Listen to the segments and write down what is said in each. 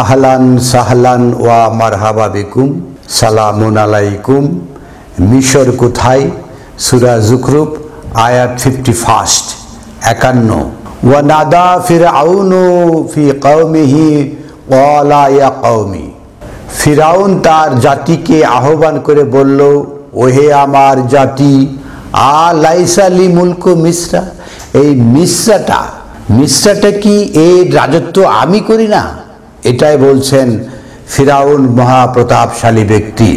আহলান সাহলান ওয়া মারহাবা বিকুম, সালামুন আলাইকুম। মিশর কোথায়? সূরা যুখরুফ আয়াত 51 51। ওয়া নাদা ফিরআউনু ফি কওমিহি ক্বালা ইয়া কওমি, ফিরাউন তার জাতিকে আহ্বান করে বলল, ওহে আমার জাতি, আলাইসা লি মুলকু মিসরা, এই মিসরাটা কি এর রাজত্ব আমি করি না? এটাই বলছেন ফিরাউন মহাপ্রতাপশালী ব্যক্তি।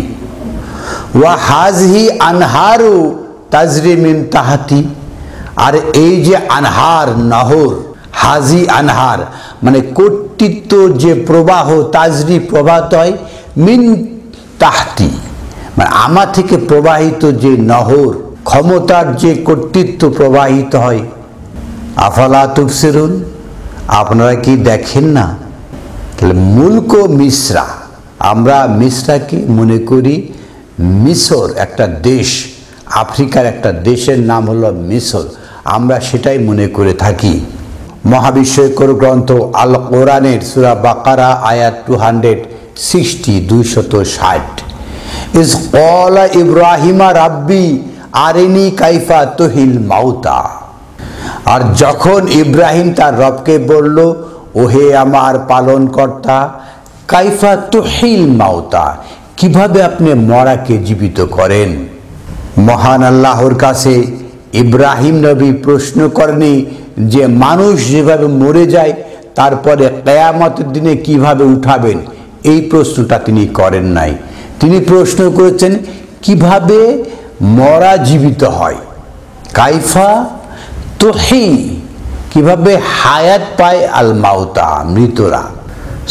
ওয়া হাজহি আনহারু তাজরি মিন তাহাতি, আর এই যে আনহার নহর, হাজি আনহার মানে কর্তৃত্ব যে প্রবাহ, তাজরি প্রবাহিত হয়, মিন তাহতি মানে আমার থেকে প্রবাহিত যে নহর, ক্ষমতার যে কর্তৃত্ব প্রবাহিত হয়। আফালা তুবসিরুন, আপনারা কি দেখেন না? তাহলে মুলক মিসরা, আমরা মিসরাকে মনে করি মিশর একটা দেশ, আফ্রিকার একটা দেশের নাম হলো মিশর, আমরা সেটাই মনে করে থাকি। মহাবিশ্বকর গ্রন্থ আল কোরআনের সূরা বাকারা আয়াত 260 260, ইজ ক্বালা ইব্রাহিমা রাব্বি আরিনি কাইফা তুহিল মাউতা, আর যখন ইব্রাহিম তার রবকে বলল, ওহে আমার পালনকর্তা, কাইফা তুহিল মাউতা, কিভাবে আপনি মরাকে জীবিত করেন? মহান আল্লাহর কাছে ইব্রাহিম নবী প্রশ্ন করেনি যে মানুষ যেভাবে মরে যায় তারপরে কিয়ামতের দিনে কিভাবে উঠাবেন, এই প্রশ্নটা তিনি করেন নাই। তিনি প্রশ্ন করেছেন কিভাবে মরা জীবিত হয়, কাইফা তুহি, কিভাবে হায়াত পায় আল মাউতা, মৃতরা।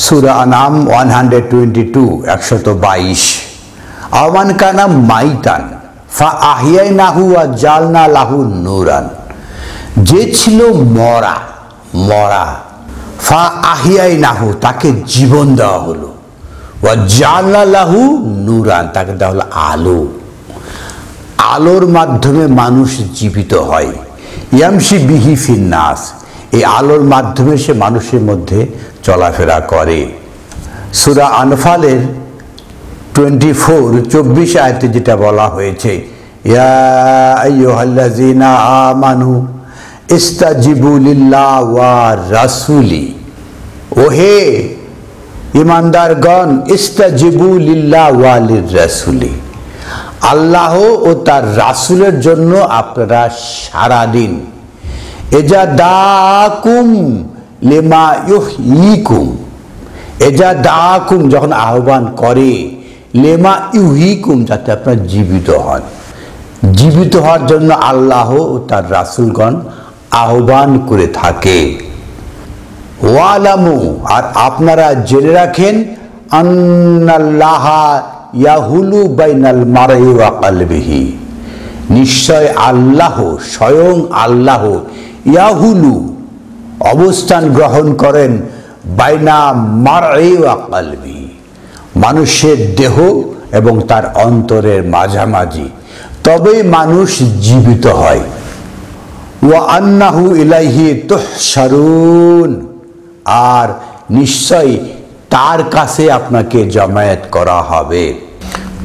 সূরা আনাম 122 122। আওয়ান কানা মাইতান ফা আহিয়াইনাহু ওয়া জালনা লাহু নূরান, যে ছিল মরা ফা আহিয়াইনাহু, তাকে জীবন দেওয়া হলো, ওয়া জালনা লাহু নূরান, তাকে দেওয়া হলো আলো। আলোর মাধ্যমে মানুষ জীবিত হয়। ইয়ামশি বিহি ফিন নাস, এই আলোর মাধ্যমে সে মানুষের মধ্যে চলাফেরা করে। সূরা আনফালের 24 আয়াতে যেটা বলা হয়েছে, ইয়া আইয়ুহাল্লাযীনা আমানু ইস্তাজিবু লিল্লাহ ওয়া রাসূলি, ওহে ঈমানদারগণ, ইস্তাজিবু লিল্লাহ ওয়া লির রাসূলি, আল্লাহ ও তার রাসূলের জন্য আপনারা সারা দিন। এজা দাকুম লিমা ইউহয়িকুম, এজা দাকুম যখন আহ্বান করে, লেমা ইউহিকুম যাতে আপনারা জীবিত হন, জীবিত হওয়ার জন্য আল্লাহ ও তার রাসূলগণ আহ্বান করে থাকে। ওয়ালামু, আর আপনারা জেনে রাখেন, আন্নাল্লাহা ইয়াহুলু বাইনাল মারই ওয়া কলবিহি, নিশ্চয় আল্লাহ, স্বয়ং আল্লাহ, ইয়াহুলু অবস্থান গ্রহণ করেন, বাইনা মারই ওয়া কলবি, মানুষের দেহ এবং তার অন্তরের মাঝামাঝি, তবেই মানুষ জীবিত হয়। ওয়া আন্নাহু ইলাইহি তুহশারুন, আর নিশ্চয় তার কাছে আপনাকে জমায়েত করা হবে।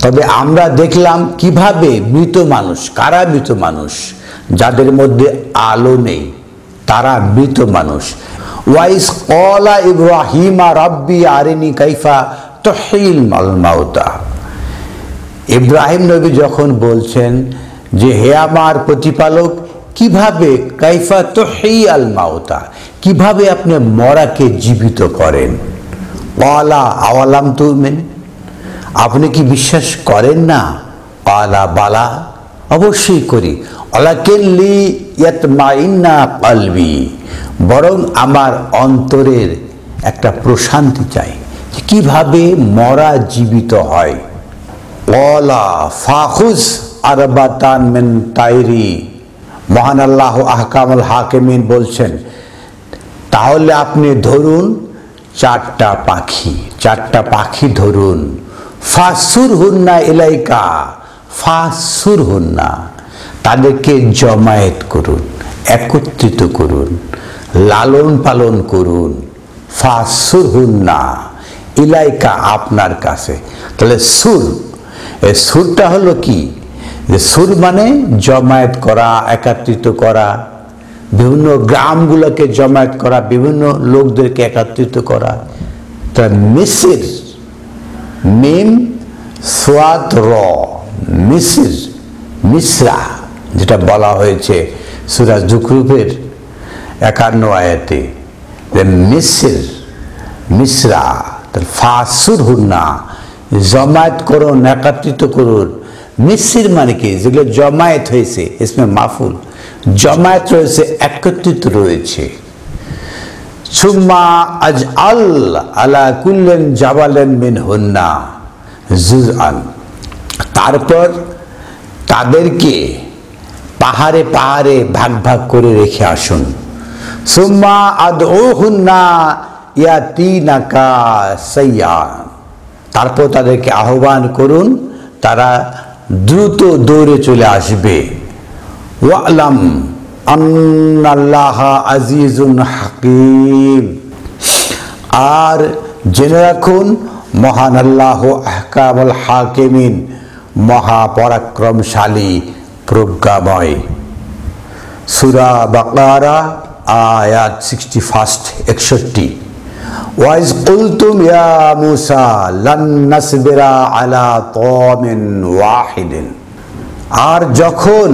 তবে আমরা দেখলাম কিভাবে মৃত মানুষ, কারা মৃত মানুষ? যাদের মধ্যে আলো নেই, তারা মৃত মানুষ। ওয়াইস ক্বালা ইব্রাহিমা রাব্বি আরিনি কাইফা তুহিল মাউতা, ইব্রাহিম নবী যখন বলছেন যে হে আমার প্রতিপালক, কিভাবে কাইফা তুহিল মাউতা, কিভাবে আপনি মরাকে জীবিত করেন? ক্বালা আওয়ালাম তুমিন, আপনি কি বিশ্বাস করেন না? ক্বালা বালা, অবশ্যই করি। ওয়ালাকিন লিয়াতমাইন্না কলবি, বরং আমার অন্তরের একটা প্রশান্তি চাই, কিভাবে মরা জীবিত হয়। ক্বালা ফাখুজ আরবাতান মিন তাইরি, মহান আল্লাহ আহকামুল হাকিমিন বলছেন, তাহলে আপনি ধরুন 4টা পাখি ধরুন, ফাসুর হুন্না ইলাইকা, ফাসুর হুন্না, তাদেরকে জমায়েত করুন, একত্রিত করুন, লালন পালন করুন। ফাসুর হুন্না ইলাইকা আপনার কাছে। তাহলে সুর, এই সুরটা হলো কি, যে সুর মানে জমায়েত করা, একত্রিত করা, বিভিন্ন গ্রামগুলোকে জমায়েত করা, বিভিন্ন লোকদেরকে একত্রিত করা। তা মিসির, মিম সোয়াত র, মিসির, মিসরা, যেটা বলা হয়েছে সূরা যুখরুফের 51 আয়াতে, যে মিসির, মিসরা, ফাসুর হুন্না, জমায়েত করুন, একত্রিত করুন। মিসির মানে কি, যেগুলো জমায়েত হয়েছে, ইসমে মাফুল, জমায়েত রয়েছে, একত্রিত রয়েছে। সুম্মা আজআল আলা কুল্লিন জাবালিন মিনহুন্না জুজআন, তারপর তাদেরকে পাহাড়ে পাহাড়ে ভাগ ভাগ করে রেখে আসুন। সুম্মা আদউহুন্না ইয়াতিনাকা সাইয়্যান, তারপর তাদেরকে আহ্বান করুন, তারা দ্রুত দৌড়ে চলে আসবে। ওয়ালাম আন্নাল্লাহা আজিজুন হাকিম, আর জেনে রাখুন মহান আল্লাহ আহকামুল হাকিমিন, মহাপরাক্রমশালী, প্রজ্ঞাময়। সূরা বাকারা আয়াত 61। ওয়াইজ কুলতুম ইয়া মুসা লান নাসবিরা আলা তামিন ওয়াহিদিন, আর যখন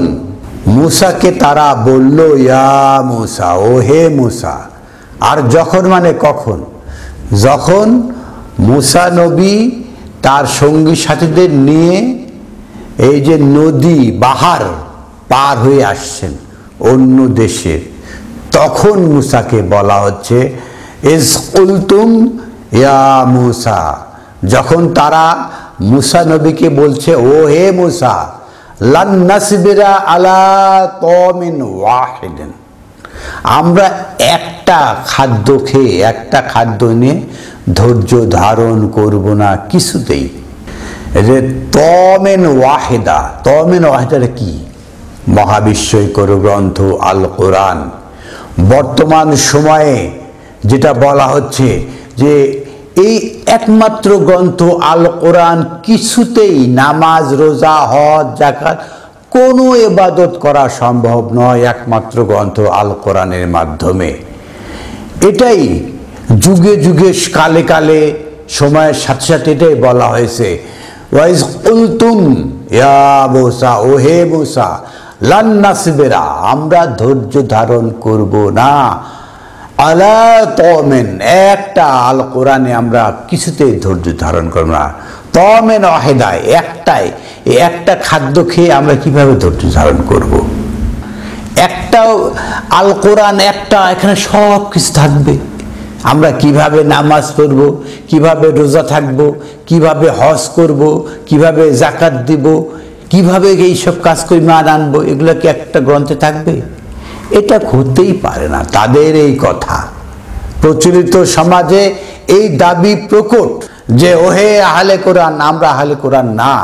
মুসাকে তারা বলল ইয়া মুসা, ও হে মুসা, আর যখন মানে কখন, যখন মুসা নবী তার সঙ্গী সাথীদের নিয়ে এই যে নদী বাহার পার হয়ে আসছেন অন্য দেশে, তখন মুসাকে বলা হচ্ছে ইজ কুলতুম ইয়া মুসা, যখন তারা মুসা নবীকে বলছে ও হে মুসা, লান নাসবিরা আলা তামিন ওয়াহিদিন, আমরা একটা খাদ্য খেয়ে, একটা খাদ্য নিয়ে ধৈর্য ধারণ করব না কিছুতেই। যে তামিন ওয়াহিদা, তামিন ওয়াহিদার কি, মহাবিশ্বকর গ্রন্থ আল কোরআন। বর্তমান সময়ে যেটা বলা হচ্ছে যে এই একমাত্র গ্রন্থ আল কোরআন, কিছুতেই নামাজ, রোজা, হজ, যাকাত কোনো ইবাদত করা সম্ভব নয় একমাত্র গ্রন্থ আল কোরআনের মাধ্যমে। এটাই যুগে যুগে, কালে কালে, সময়ের সাথে সাথে এটাই বলা হয়েছে। ওয়াইজ কুলতুম ইয়া মুসা, ও হে মুসা, লান নাসবিরা, আমরা ধৈর্য ধারণ করব না, আলা তামিন, একটা আল কোরআনে আমরা কিছুতেই ধৈর্য ধারণ করব না। তামিন ওয়াহিদায়, একটাই, একটা খাদ্য খেয়ে আমরা কিভাবে ধৈর্য ধারণ করব? একটা আল কোরআন, একটা, এখানে সব কিছু থাকবে। আমরা কিভাবে নামাজ পড়ব, কিভাবে রোজা থাকব, কিভাবে হজ করব, কিভাবে যাকাত দিব, কিভাবে এইসব কাজ করে মান আনবো, এগুলো কি একটা গ্রন্থে থাকবে? এটা হতেই পারে না। তাদের এই কথা প্রচলিত সমাজে এই দাবি প্রকট যে ওহে আহলে কোরআন, আমরা আহলে কোরআন না,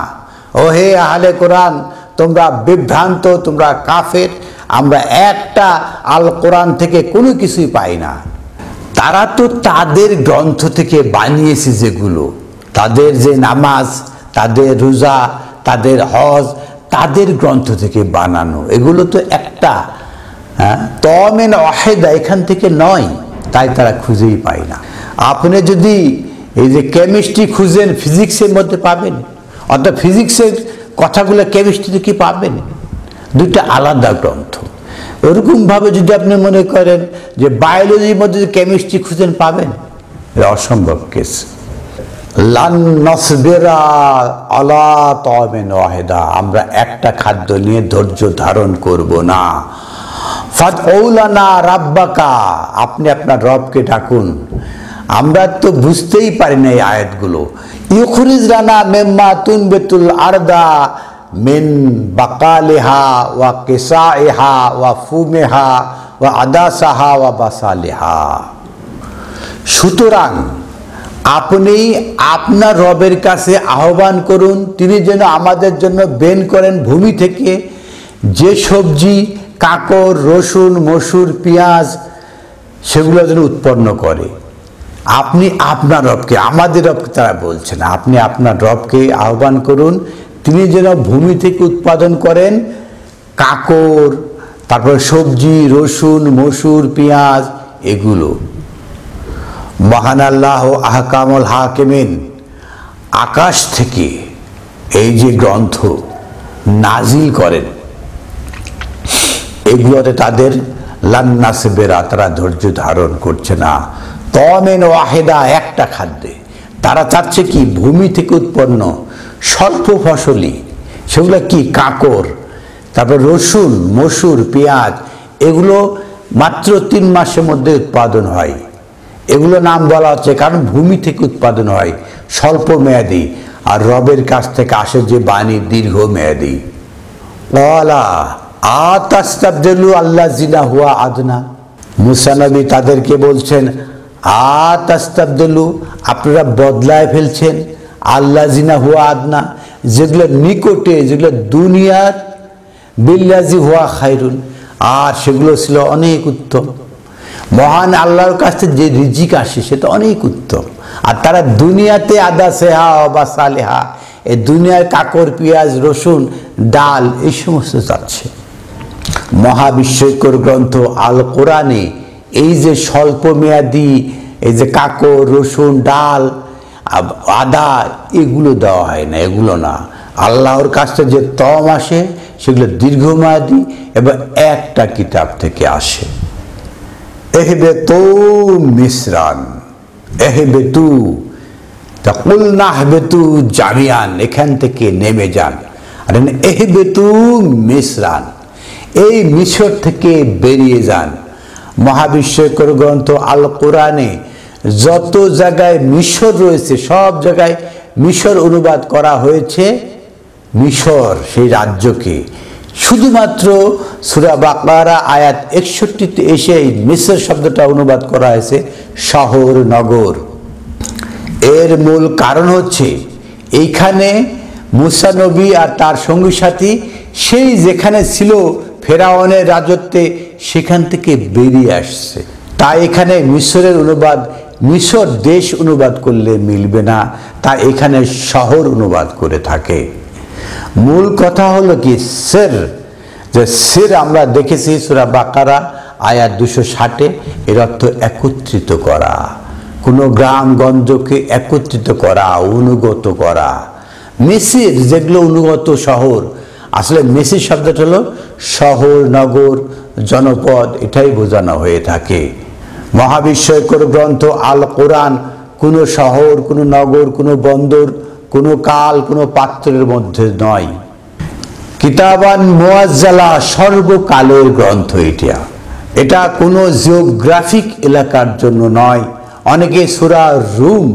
ওহে আহলে কোরআন তোমরা বিভ্রান্ত, তোমরা কাফের, আমরা একটা আল কোরআন থেকে কোনো কিছুই পাই না। তারা তো তাদের গ্রন্থ থেকে বানিয়েছে, যেগুলো তাদের যে নামাজ, তাদের রোজা, তাদের হজ, তাদের গ্রন্থ থেকে বানানো, এগুলো তো একটা তামিন ওয়াহিদা এখান থেকে নয়, তাই তারা খুঁজেই পায় না। আপনি যদি এই যে কেমিস্ট্রি খুঁজেন, ফিজিক্সের মধ্যে পাবেন, অর্থাৎ ফিজিক্সের কথাগুলো কেমিস্ট্রিতে কি পাবেন? দুইটা আলাদা গ্রন্থ। ওরকমভাবে যদি আপনি মনে করেন যে বায়োলজির মধ্যে কেমিস্ট্রি খুঁজেন, পাবেন? এটা অসম্ভব কেস। লান নাসবিরা আলা তামিন ওয়াহিদা, আমরা একটা খাদ্য নিয়ে ধৈর্য ধারণ করব না। ফাদউ লানা রাব্বাকা, আপনি আপনার রবকে ডাকুন। আমরা তো বুঝতেই পারি না এই আয়াতগুলো। ইউখরিজ লানা মিম্মা তুনবিতুল আরদা মিন বাকালিহা ওয়া কিসাইহা ওয়া ফুমিহা ওয়া আদাসাহা ওয়া বাসালিহা। সুতরাং আপনি আপনার রবের কাছে আহ্বান করুন, তিনি যেন আমাদের জন্য বের করেন ভূমি থেকে যে সবজি, কাকর, রসুন, মসুর, পেঁয়াজ, সেগুলো যেন উৎপন্ন করে। আপনি আপনার রবকে, আমাদের রবকে তারা বলছে না, আপনি আপনার রবকে আহ্বান করুন, তিনি যেন ভূমি থেকে উৎপাদন করেন কাকর, তারপর সবজি, রসুন, মসুর, পেঁয়াজ, এগুলো। মহান আল্লাহ আহকামুল হাকিমিন আকাশ থেকে এই যে গ্রন্থ নাজিল করেন, এগুলোতে তাদের লান্নাসবেরা, তারা ধৈর্য ধারণ করছে না। তমেন ওয়াহেদা, একটা খাদ্যে তারা চাচ্ছে কি, ভূমি থেকে উৎপন্ন স্বল্প ফসলি, সেগুলো কি, কাকর, তারপর রসুন, মসুর, পেঁয়াজ, এগুলো মাত্র 3 মাসের মধ্যে উৎপাদন হয়। এগুলো নাম বলা হচ্ছে কারণ ভূমি থেকে উৎপাদন হয়, স্বল্প মেয়াদি, আর রবের কাছ থেকে আসে যে বাণী দীর্ঘ মেয়াদি। ওয়ালা আতাস্তাবদিলু আল্লাযিনা হুয়া আদনা, মুসা নবী তাদেরকে বলছেন, আতাস্তাবদিলু, আপনারা বদলায় ফেলছেন, আল্লাযিনা হুয়া আদনা, যেগুলো নিকটে, যেগুলো দুনিয়ার, বিল্লাযি হুয়া খায়রুন, আর সেগুলো ছিল অনেক উত্তম। মহান আল্লাহর কাছে যে রিজিক আসে সেটা অনেক উত্তম, আর তারা দুনিয়াতে আদা সেহা বা সালেহা, এই দুনিয়ার কাকর, পেঁয়াজ, রসুন, ডাল, এই সমস্ত চাচ্ছে। মহাবিস্ময়কর গ্রন্থ আল কোরআনে এই যে স্বল্প মেয়াদি, এই যে কাকর, রসুন, ডাল, আদা, এগুলো দেওয়া হয় না, এগুলো না। আল্লাহর কাছে যে তম আসে সেগুলো দীর্ঘমেয়াদী এবং একটা কিতাব থেকে আসে। এহবেতু মিসরান, এহবেতু, তাকুল নাহবেতু জামিয়ান, এখান থেকে নেমে যান। আর এহবেতু মিসরান, এই মিশর থেকে বেরিয়ে যান। মহাবিস্ময়কর গ্রন্থ আল কোরআনে যত জায়গায় মিশর রয়েছে সব জায়গায় মিশর অনুবাদ করা হয়েছে, মিশর সেই রাজ্যকে। শুধুমাত্র সূরা বাকারা আয়াত 61-তে এসে এই মিশর শব্দটা অনুবাদ করা হয়েছে শহর, নগর। এর মূল কারণ হচ্ছে এইখানে মুসা নবী আর তার সঙ্গী সাথী সেই যেখানে ছিল ফেরাউনের রাজত্বে, সেখান থেকে বেরিয়ে আসছে। তাই এখানে মিশরের অনুবাদ, মিশর দেশ অনুবাদ করলে মিলবে না, তাই এখানে শহর অনুবাদ করে থাকে। মূল কথা হলো কি, সির, যে সির আমরা দেখেছি সূরা বাকারা আয়াত 260-এ, এর অর্থ একত্রিত করা, কোনো গ্রামগঞ্জকে একত্রিত করা, অনুগত করা। মিসির যেগুলো অনুগত শহর, আসলে মিসির শব্দটা হলো শহর, নগর, জনপদ, এটাই বোঝানো হয়ে থাকে। মহাবিস্ময়কর গ্রন্থ আল কোরআন কোনো শহর, কোনো নগর, কোনো বন্দর, কোনো কাল, কোনো পাত্রের মধ্যে নয়। কিতাবান মুআজ্জালা, সর্বকালের গ্রন্থ এটা। এটা কোনো জিওগ্রাফিক এলাকার জন্য নয়। অনেকে সূরা রুম,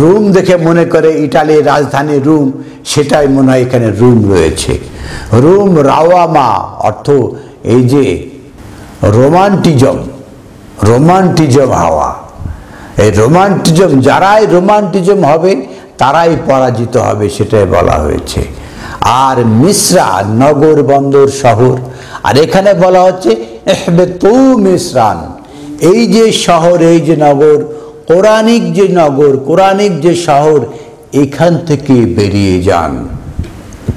রুম দেখে মনে করে ইটালির রাজধানী রুম, সেটাই মনে হয় এখানে রুম রয়েছে। রুম রাওয়ামা, অর্থ এই যে রোমান্টিজম, রোমান্টিজম হাওয়া, এই রোমান্টিজম, যারাই রোমান্টিজম হবে তারাই পরাজিত হবে, সেটাই বলা হয়েছে। আর মিসরা নগর, বন্দর, শহর। আর এখানে বলা হচ্ছে ইহবিতু মিসরান, এই যে শহর, এই যে নগর, কোরআনিক যে নগর, কোরআনিক যে শহর, এখান থেকে বেরিয়ে যান।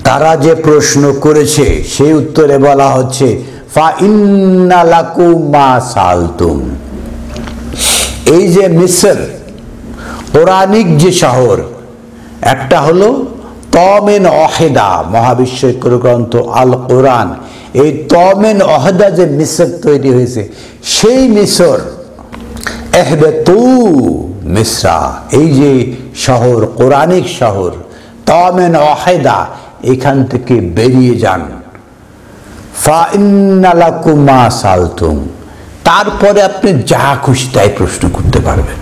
তারা যে প্রশ্ন করেছে সেই উত্তরে বলা হচ্ছে ফা ইন্না লাকুম মা সালতুম, এই যে মিসর, কোরআনিক যে শহর, একটা হলো তমেন ওয়াহেদা, মহাবিস্ময়কর গ্রন্থ আল কোরআন, এই তমেন ওয়াহেদা যে মিসর তৈরি হয়েছে, সেই মিসর, এহবেতু মিসরা, এই যে শহর, কোরআনিক শহর, তমেন ওয়াহেদা, এখান থেকে বেরিয়ে যান। ফা ইন্না লাকুম মা সালতুম, তারপরে আপনি যা খুশি তাই প্রশ্ন করতে পারবেন,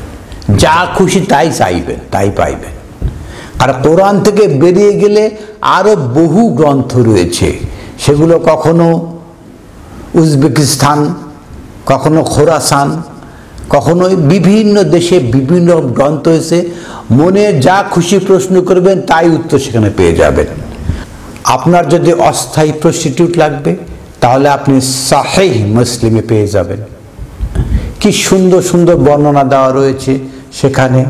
যা খুশি তাই চাইবেন, তাই পাইবেন। আর কোরআন থেকে বেরিয়ে গেলে আরো বহু গ্রন্থ রয়েছে, সেগুলো কখনো উজবেকিস্তান, কখনো খোরাসান, কখনো বিভিন্ন দেশে বিভিন্ন গ্রন্থ হয়েছে। মনে যা খুশি প্রশ্ন করবেন তাই উত্তর সেখানে পেয়ে যাবেন। আপনার যদি অস্থায়ী প্রস্টিটিউট লাগবে তাহলে আপনি সাহিহ মুসলিমে পেয়ে যাবেন। কি সুন্দর সুন্দর বর্ণনা দেওয়া রয়েছে সেখানে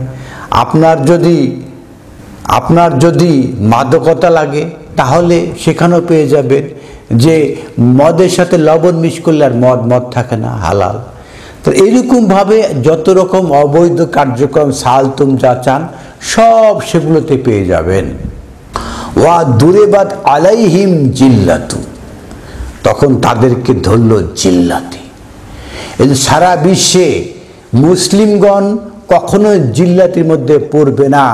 আপনার যদি মাদকতা লাগে তাহলে সেখানেও পেয়ে যাবেন যে মদের সাথে লবণ মিশ করলে আর মদ থাকে না, হালাল। তো এইরকমভাবে যত রকম অবৈধ কার্যক্রম সালতুম যা চান সব সেগুলোতে পেয়ে যাবেন। ওয়া দুরেবাত আলাইহিম জিল্লাতু, তখন তাদেরকে ধরল জিল্লাতি। এই সারা বিশ্বে মুসলিমগণ কখনো জিল্লাতির মধ্যে পড়বে না।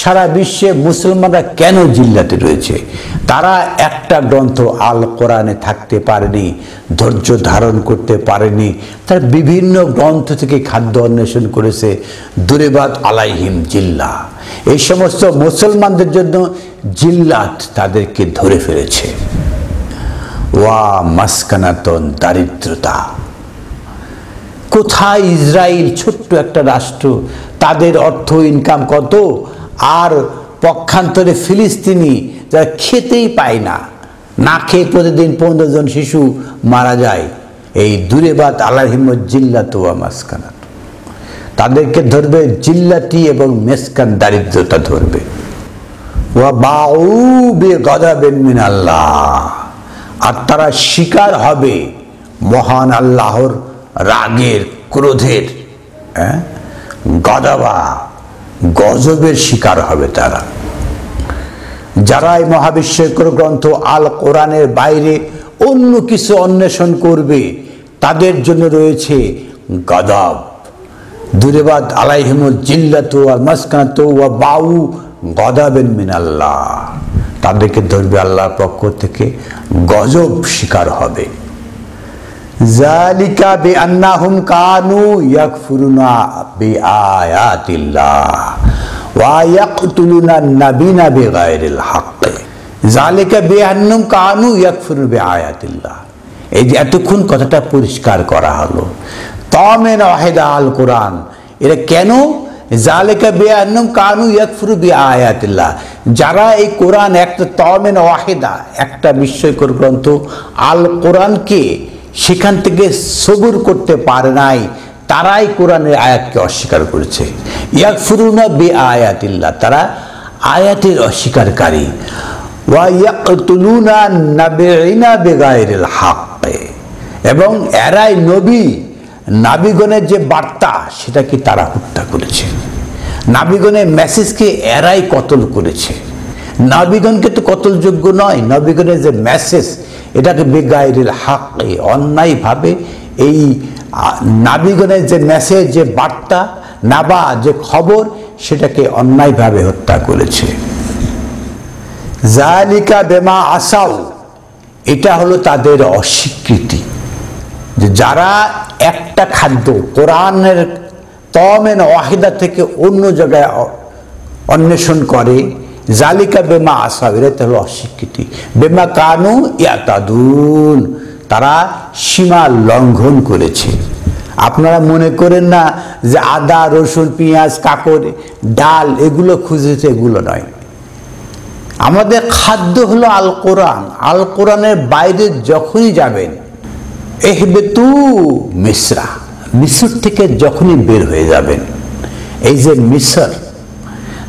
সারা বিশ্বে মুসলমানরা কেন জিল্লাতে রয়েছে? তারা একটা গ্রন্থ আল কোরআনে থাকতে পারেনি, ধৈর্য ধারণ করতে পারেনি। তারা বিভিন্ন গ্রন্থ থেকে খাদ্য অন্বেষণ করেছে। দুরেবাত আলাইহিম জিল্লা, এই সমস্ত মুসলমানদের জন্য জিল্লাত তাদেরকে ধরে ফেলেছে। ওয়া মাসকানাতন, দারিদ্রতা। কোথায় ইসরায়েল, ছোট্ট একটা রাষ্ট্র, তাদের অর্থ ইনকাম কত, আর পক্ষান্তরে ফিলিস্তিনি যারা খেতেই পায় না, না খেয়ে প্রতিদিন 15 জন শিশু মারা যায়। এই দুরেবাত আলাইহিম জিল্লাত ওয়া মাসকানাত, তাদেরকে ধরবে জিল্লাতি এবং মেসকান, দারিদ্রতা ধরবে। ওয়া বাউ বিগাদাবিন মিনাল্লাহ, আর তারা শিকার হবে মহান আল্লাহর রাগের, ক্রোধের, গদাবা, গজবের শিকার হবে তারা। যারা এই মহাবিশ্বকর গ্রন্থ আল কোরআনের বাইরে অন্য কিছু অন্বেষণ করবে তাদের জন্য রয়েছে গজব। দুরেবাত আলাইহিম জিল্লাতু ওয়া মাসকানাতু ওয়া বাউ গদাবিন মিনাল্লাহ, তাদেরকে ধরবে আল্লাহর পক্ষ থেকে, গজব শিকার হবে। যালিকা বিআন্নাহুম কানু ইয়াকফুরুনা বিআয়াতিল্লাহ ওয়া ইয়াকতুলুনা নাবিয়্যিনা বিগাইরিল হক। যালিকা বিআন্নাহুম কানু ইয়াকফুরুনা বিআয়াতিল্লাহ, এই যে এতক্ষণ কথাটা পরিষ্কার করা হলো। তামেন ওয়াহিদা আল কোরআন, এটা কেন? যালিকা বিআন্নাহুম কানু ইয়াকফুরু বিআয়াতিল্লাহ, যারা এই কোরআন একটা তামেন ওয়াহিদা, একটা বিস্ময়কর গ্রন্থ আল কোরআনকে সেখান থেকে সবুর করতে পারে নাই, তারাই কোরআনের আয়াতকে অস্বীকার করেছে। ইয়াকফুরুনা বিআয়াতিল্লাহ, তারা আয়াতের অস্বীকারী। ওয়া ইয়াকতুলুনা নাবিয়্যিনা বিগাইরিল হক, এবং এরাই নাবিগণের যে বার্তা সেটাকে তারা হত্যা করেছে। নাবিগণের মেসেজকে এরাই কতল করেছে। নাবিগণকে তো কতলযোগ্য নয়, নবীগণের যে মেসেজ এটাকে বেগাইরিল হক, অন্যায়ভাবে এই নাবিগণের যে মেসেজ, যে বার্তা, নাবা, যে খবর, সেটাকে অন্যায়ভাবে হত্যা করেছে। যালিকা বিমা আসাউ, এটা হলো তাদের অস্বীকৃতি, যে যারা একটা খাদ্য কোরআনের তামেন ওয়াহিদা থেকে অন্য জায়গায় অন্বেষণ করে, জালিকা বেমা আসাউ, এটা হলো অস্বীকৃতি। বেমা কানু ইয়াতাদুন, তারা সীমা লঙ্ঘন করেছে। আপনারা মনে করেন না যে আদা, রসুন, পেঁয়াজ, কাকড়, ডাল এগুলো খুঁজেছে, এগুলো নয়। আমাদের খাদ্য হলো আল কোরআন। আল কোরআনের বাইরে যখনই যাবেন, এহবেতু মিসরা, মিসর থেকে যখনই বের হয়ে যাবেন, এই যে মিসর,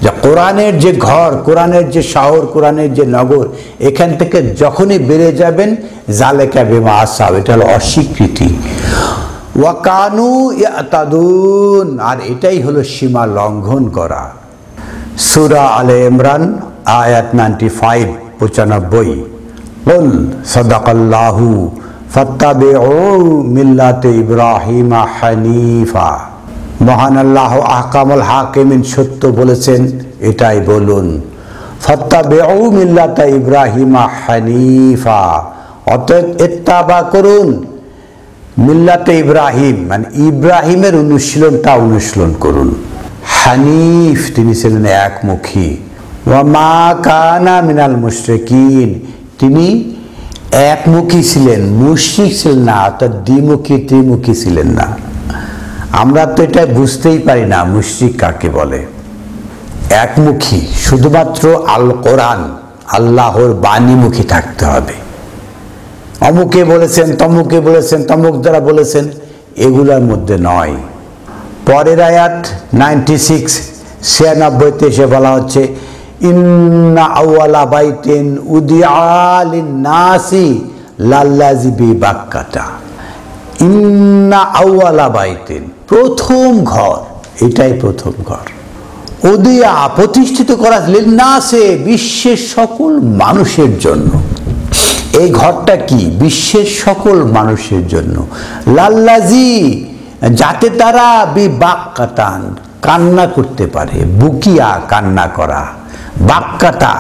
যে কোরআনের যে ঘর, কোরআনের যে শহর, কোরআনের যে নগর, এখান থেকে যখনই বেরিয়ে যাবেন, জালেকা বিমা আসাউ, এটা হলো অস্বীকৃতি। ওয়া কানু ইয়াতাদুন, আর এটাই হলো সীমা লঙ্ঘন করা। সূরা আলে ইমরান আয়াত 95, 95। কুল সাদাকাল্লাহু ফাত্তাবিউ মিল্লাতে ইব্রাহিমা হানিফা। মহান আল্লাহ আহকামুল হাকিমিন সত্য বলেছেন, এটাই বলুন। ফাত্তাবিউ মিল্লাতে ইব্রাহিমা হানিফা, অতএব ইত্তাবা করুন মিল্লাতে ইব্রাহিম, মানে ইব্রাহিমের অনুশীলনটা অনুশীলন করুন। হানিফ, তিনি ছিলেন একমুখী। ওয়া মা কানা মিনাল মুশরিকিন, তিনি একমুখী ছিলেন, মুশরিক ছিলেন না, অর্থাৎ দ্বিমুখী ত্রিমুখী ছিলেন না। আমরা তো এটা বুঝতেই পারি না মুশরিক কাকে বলে। একমুখী, শুধুমাত্র আল কোরআন, আল্লাহর বাণীমুখী থাকতে হবে। অমুকে বলেছেন, তমুকে বলেছেন, তমুক দ্বারা বলেছেন, এগুলোর মধ্যে নয়। পরের আয়াত 96 এসে বলা হচ্ছে ইন্না আউয়ালা বাইতিন উদিআ লিন-নাসি লাল্লাযী বিবাক্কাতা। ইন্না আউয়ালা বাইতিন, প্রথম ঘর, এটাই প্রথম ঘর। উদিআ, প্রতিষ্ঠিত করা, লিন-নাসে, বিশ্বের সকল মানুষের জন্য। এই ঘরটা কি? বিশ্বের সকল মানুষের জন্য। লাল্লাযী, যাতে তারা বিবাক্কাতান, কান্না করতে পারে। বুকিয়া, কান্না করা। বাক্কাতা,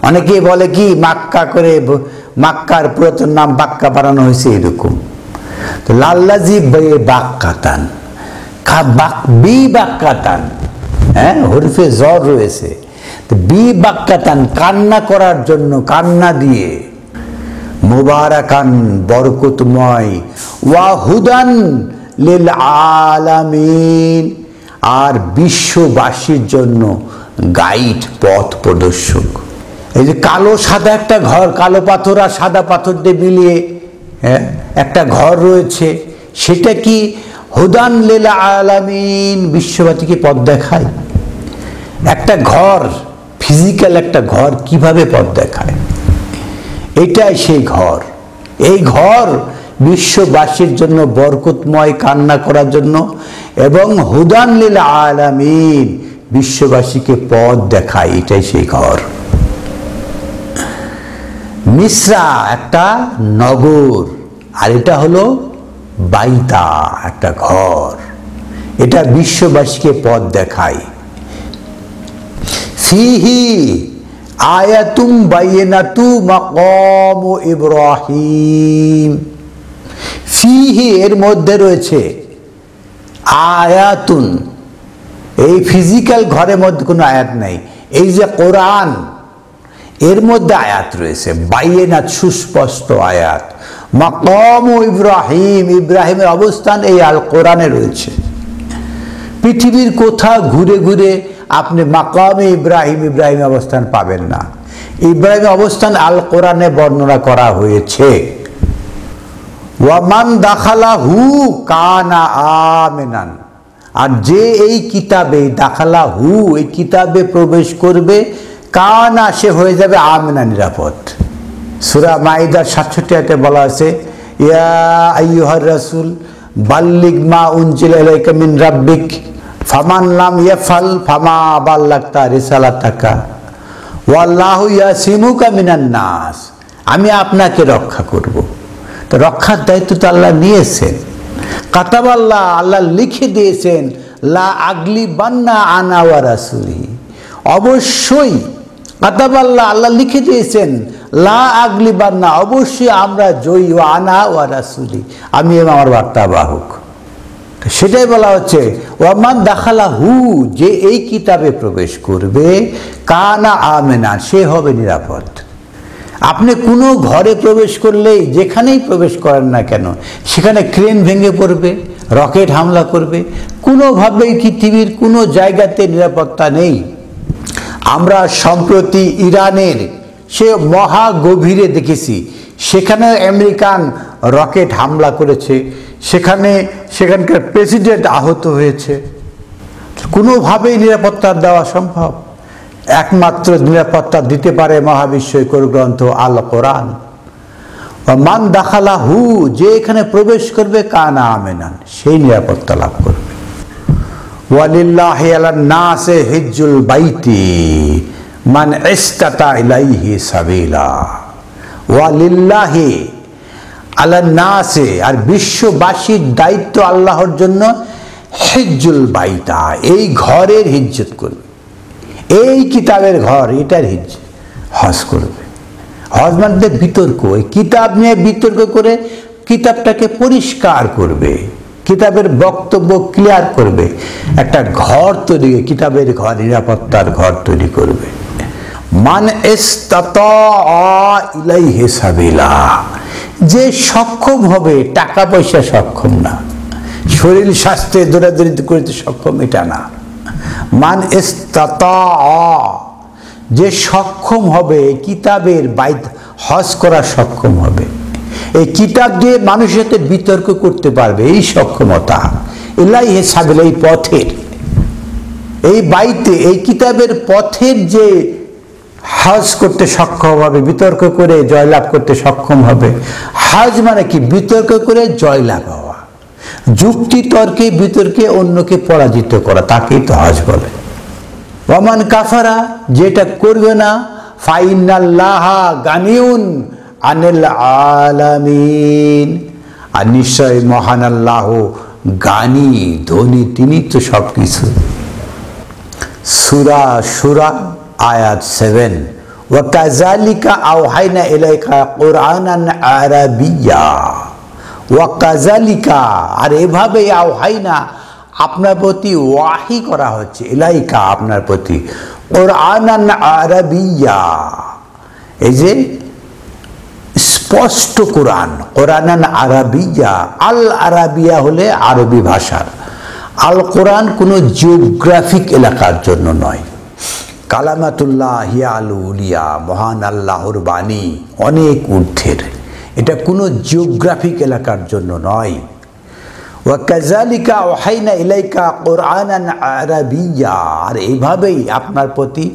অনেকে বলে কি মাক্কা করে, মাক্কার পুরাতন নাম বাক্কা বানানো হয়েছে এরকম। তো লাল্লাযী বিবাক্কাতান, বিবাক্কাতান, হ্যাঁ, হরফে জর রয়েছে। তো বিবাক্কাতান, কান্না করার জন্য, কান্না দিয়ে। মুবারাকান, বরকতময়। ওয়া হুদান লিল আলামিন, আর বিশ্ববাসীর জন্য গাইড, পথ প্রদর্শক। এই যে কালো সাদা একটা ঘর, কালো পাথর আর সাদা পাথর দিয়ে মিলিয়ে একটা ঘর রয়েছে, সেটা কি হুদান লিল আলামিন, বিশ্ববাসীকে পথ দেখায়। একটা ঘর, ফিজিক্যাল একটা ঘর কিভাবে পথ দেখায়? এটাই সেই ঘর। এই ঘর বিশ্ববাসীর জন্য বরকতময়, কান্না করার জন্য, এবং হুদান লিল আলামিন, বিশ্ববাসীকে পথ দেখায়। এটাই সেই ঘর। মিসরা একটা নগর, আর এটা হলো বাইতা, একটা ঘর। এটা বিশ্ববাসীকে পথ দেখায়। ফিহি আয়াতুম বাইয়িনাতু মাকাম ইব্রাহিম। ফিহি, এর মধ্যে রয়েছে আয়াতুন। এই ফিজিক্যাল ঘরের মধ্যে কোনো আয়াত নাই। এই যে কোরআন, এর মধ্যে আয়াত রয়েছে, বাইয়িনাত, সুস্পষ্ট আয়াত। মাকাম ইব্রাহিম, ইব্রাহিমের অবস্থান এই আল কোরআনে রয়েছে। পৃথিবীর কোথাও ঘুরে ঘুরে আপনি মাকামে ইব্রাহিম, ইব্রাহিমের অবস্থান পাবেন না। ইব্রাহিমের অবস্থান আল কোরআনে বর্ণনা করা হয়েছে। ওয়ামান দাখালাহু কানা আমিনান, আর যে এই কিতাবে দাখালাহু, এই কিতাবে প্রবেশ করবে, কানা, সে হয়ে যাবে আমিনা, নিরাপদ। সূরা মাইদার 67 আয়াতে বলা আছে ইয়া আইয়ুহার রাসূল বাল্লিগ মা উনজিলা ইলাইকা মিন রাব্বিক ফামান লাম ইয়াফাল ফামা বাল্লাগতা রিসালাতাকা ওয়াল্লাহু ইয়াসিমুকা মিনান নাস। আমি আপনাকে রক্ষা করব। তো রক্ষার দায়িত্ব তো আল্লাহ নিয়েছেন। কাতাবাল্লাহ, আল্লাহ লিখে দিয়েছেন, লা আগলিবান্না আনা ওয়া রাসূলি। অবশ্যই কাতাবাল্লাহ, আল্লাহ লিখে দিয়েছেন, লা আগলিবান্না, অবশ্যই আমরা জয়ী, ওয়া আনা ওয়া রাসূলি, আমি এবং আমার বার্তাবাহক। সেটাই বলা হচ্ছে ওয়ামান দাখালাহু, যে এই কিতাবে প্রবেশ করবে, কানা আমিনা, সে হবে নিরাপদ। আপনি কোনো ঘরে প্রবেশ করলেই, যেখানেই প্রবেশ করেন না কেন, সেখানে ক্রেন ভেঙে পড়বে, রকেট হামলা করবে, কোনোভাবেই পৃথিবীর কোনো জায়গাতে নিরাপত্তা নেই। আমরা সম্প্রতি ইরানের সে মহা গভীরে দেখেছি, সেখানে আমেরিকান রকেট হামলা করেছে, সেখানকার প্রেসিডেন্ট আহত হয়েছে। কোনোভাবেই নিরাপত্তা দেওয়া সম্ভব? একমাত্র নিরাপত্তা দিতে পারে মহাবিশ্বকর গ্রন্থ আল কোরআন। মান দাখালাহু, যে এখানে প্রবেশ করবে, কানা আমিনান, সেই নিরাপত্তা লাভ করবে। ওয়ালিল্লাহি আলান নাসি হিজ্জুল বাইতি মান ইসতাতা ইলাইহি সাবিলা। ওয়ালিল্লাহি আলান নাসি, আর বিশ্ববাসীর দায়িত্ব আল্লাহর জন্য, হিজ্জুল বাইতা, এই ঘরের হিজ্জত করবে। এই কিতাবের ঘর, এটার হিজ্জত, হজ করবে। হজ মানে বিতর্ক, এই কিতাব নিয়ে বিতর্ক করে কিতাবটাকে পরিষ্কার করবে, কিতাবের বক্তব্য ক্লিয়ার করবে, একটা ঘর তৈরি, কিতাবের ঘর, নিরাপত্তার ঘর তৈরি করবে। মান ইসতাতা ইলাইহি সাবিলা, যে সক্ষম হবে, টাকা পয়সা সক্ষম না, শরীর স্বাস্থ্যে দৌড়াদৌড়ি করতে সক্ষম, এটা না। মান ইসতাতা, যে সক্ষম হবে, কিতাবের বাইত হজ করা সক্ষম হবে, এই কিতাব দিয়ে মানুষের সাথে বিতর্ক করতে পারবে, এই সক্ষমতা, ইলাইহি সাবিল, এই পথের, এই বাইতে, এই কিতাবের পথের যে হজ করতে সক্ষম হবে, বিতর্ক করে জয়লাভ করতে সক্ষম হবে। হজ মানে কি? বিতর্ক করে জয়লাভ হওয়া, যুক্তি তর্কে বিতর্কে অন্যকে পরাজিত করা, তাকেই তো হজ বলে। ওয়ামান কাফারা, যেটা করবে না, ফাইনাল্লাহা গানিউন আনিল আলামিন, আর নিশ্চয় মহান আল্লাহ গানি, ধনী, তিনি তো সবকিছু। সূরা সূরা আয়াত 7, ওয়া কাযালিকা আওহাইনা ইলাইকা কুরআনান আরাবিয়্যা, ওয়া কাযালিকা, আর এভাবে আওহাইনা, আপনার প্রতি ওয়াহি করা হচ্ছে, ইলাইকা, আপনার প্রতি, কুরআনান আরাবিয়্যা, এই যে স্পষ্ট কোরআন, কোরআনান আরাবিয়্যা, আল আরাবিয়া হলে আরবি ভাষার, আল কোরআন কোনো জিওগ্রাফিক এলাকার জন্য নয়। কালামাতুল্লাহ হিয়া আল উলিয়া, মহান আল্লাহর বাণী অনেক ঊর্ধ্বের, এটা কোনো জিওগ্রাফিক এলাকার জন্য নয়। ওয়া কাযালিকা আওহাইনা ইলাইকা কুরআনান আরাবিয়্যা, আর এইভাবেই আপনার প্রতি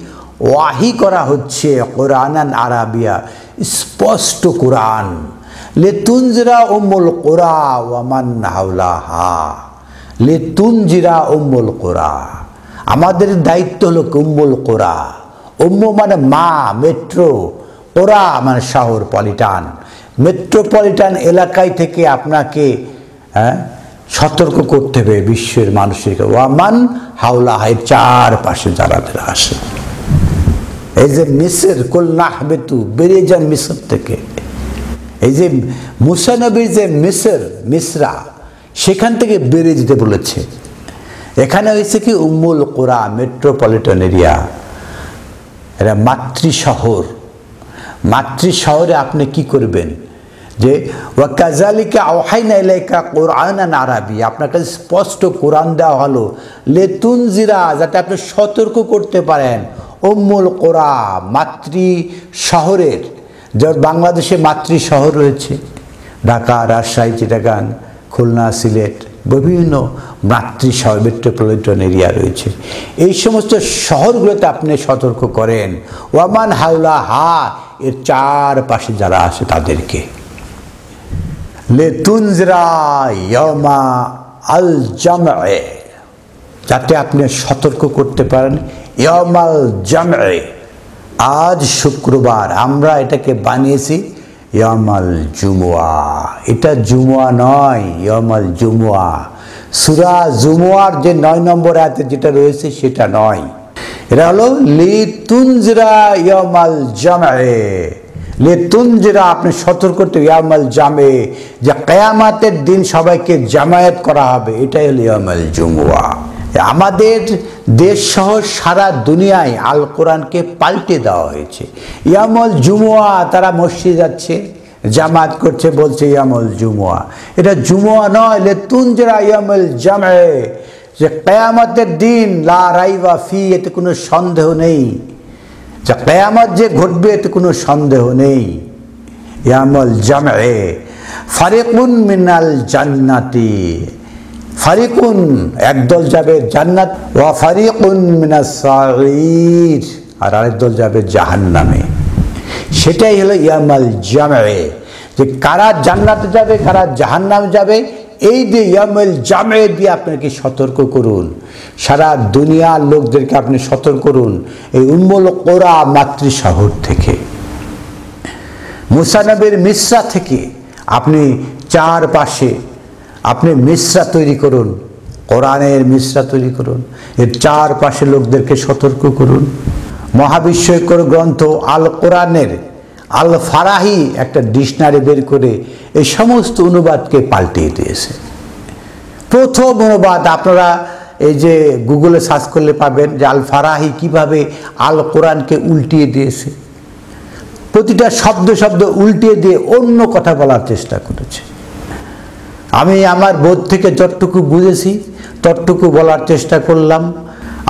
ওয়াহি করা হচ্ছে কুরআনান আরাবিয়া, স্পষ্ট কোরআন। লিতুনজিরা উম্মুল কুরা ওয়া মান হাওলাহা, লিতুনজিরা উম্মুল কুরা, আমাদের দায়িত্ব হলো উম্মুল কুরা, উম্ম মানে মা, মেট্রো, কুরা মানে শহর, পলিটান, মেট্রোপলিটান এলাকায় থেকে আপনাকে সতর্ক করতে হবে বিশ্বের মানুষকে। ওয়ামান হাওলাহা, চারপাশে যারা আসে, এই যে মিসর, কুল নাহবিতু, বেরিয়ে যান মিসর থেকে, এই যে মুসা নবীর যে মিসর, মিসরা, সেখান থেকে বেরিয়ে যেতে বলেছে। এখানে হয়েছে কি উম্মুল কুরা, মেট্রোপলিটন এরিয়া, এটা মাতৃশহর। মাতৃশহরে আপনি কি করবেন? যে ওয়া কাযালিকা আওহাইনা ইলাইকা কুরআনান আরাবি, আপনার কাছে স্পষ্ট কোরআন দেওয়া হলো, লিতুনজিরা, যাতে আপনি সতর্ক করতে পারেন, উম্মুল কুরা, মাতৃ শহরের, যার বাংলাদেশে মাতৃ শহর রয়েছে, ঢাকা, রাজশাহী, চিটাগাং, খুলনা, সিলেট, বিভিন্ন মাতৃ শহর, মেট্রোপলিটন এরিয়া রয়েছে। এই সমস্ত শহরগুলোতে আপনি সতর্ক করেন। ওয়ামান হাওলাহা, এর চারপাশে যারা আসে তাদেরকে। লিতুনজিরা ইয়াউমা আল জামএ, যাতে আপনি সতর্ক করতে পারেন ইয়াউমাল জামএ, আজ শুক্রবার, আমরা এটাকে বানিয়েছি ইয়াউমাল জুমুয়া, এটা জুমুয়া নয়, ইয়াউমাল জুমুয়া। সূরা জুমুয়ার যে 9 নম্বর আয়াতে যেটা রয়েছে সেটা নয়, এটা হলো লিতুনজিরা ইয়াউমাল জামএ, লিতুনজিরা, আপনি সতর্ক করতে, ইয়াউমাল জামে, যে কিয়ামতের দিন সবাইকে জামায়াত করা হবে, এটাই হলো ইয়াউমাল জুমুয়া। আমাদের দেশ সহ সারা দুনিয়ায় আল কোরআনকে পাল্টে দেওয়া হয়েছে। ইয়ামুল জুমুয়া, তারা মসজিদে যাচ্ছে, জামাত করছে, বলছে ইয়ামুল জুমুয়া, এটা জুমুয়া নয়। লিতুনজিরা ইয়ামুল জামএ, যে কিয়ামতের দিন, লা রাইবা ফি, এতে কোনো সন্দেহ নেই, যে কিয়ামত যে ঘটবে এতে কোনো সন্দেহ নেই। ইয়ামুল জামএ, ফারিকুন মিনাল জান্নাতি, ফারিকুন, একদল যাবে জান্নাত, ওয়া ফারিকুন মিনাস সাঈর, আর আরেক দল যাবে জাহান্নামে। সেটাই হলো ইয়াউমুল জামএ, যে কারা জান্নাতে যাবে, কারা জাহান্নামে যাবে, এই যে ইয়াউমুল জামএ দিয়ে আপনাকে সতর্ক করুন, সারা দুনিয়ার লোকদেরকে আপনি সতর্ক করুন এই উম্মুল কুরা, মাতৃ শহর থেকে, মুসা নবীর মিসরা থেকে। আপনি চারপাশে আপনি মিসরা তৈরি করুন, কোরআনের মিসরা তৈরি করুন, এর চারপাশে লোকদেরকে সতর্ক করুন। মহাবিশ্বকর গ্রন্থ আল কোরআনের আল ফারাহি একটা ডিকশনারি বের করে এই সমস্ত অনুবাদকে পাল্টিয়ে দিয়েছে। প্রথম অনুবাদ আপনারা এই যে গুগলে সার্চ করলে পাবেন যে আল ফারাহি কিভাবে আল কোরআনকে উল্টিয়ে দিয়েছে, প্রতিটা শব্দ শব্দ উল্টিয়ে দিয়ে অন্য কথা বলার চেষ্টা করেছে। আমি আমার বোধ থেকে যতটুকু বুঝেছি ততটুকু বলার চেষ্টা করলাম।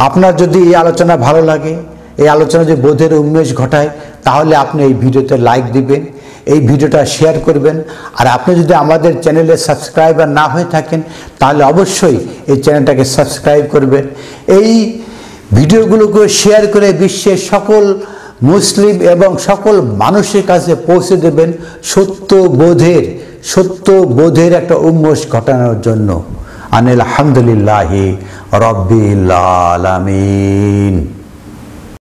আপনার যদি এই আলোচনা ভালো লাগে, এই আলোচনা যদি বোধের উন্মেষ ঘটায়, তাহলে আপনি এই ভিডিওতে লাইক দিবেন, এই ভিডিওটা শেয়ার করবেন। আর আপনি যদি আমাদের চ্যানেলে সাবস্ক্রাইবার না হয়ে থাকেন তাহলে অবশ্যই এই চ্যানেলটাকে সাবস্ক্রাইব করবেন। এই ভিডিওগুলোকে শেয়ার করে বিশ্বের সকল মুসলিম এবং সকল মানুষের কাছে পৌঁছে দেবেন সত্য বোধের একটা উন্মেষ ঘটানোর জন্য। আলহামদুলিল্লাহি রাব্বিল আলামিন।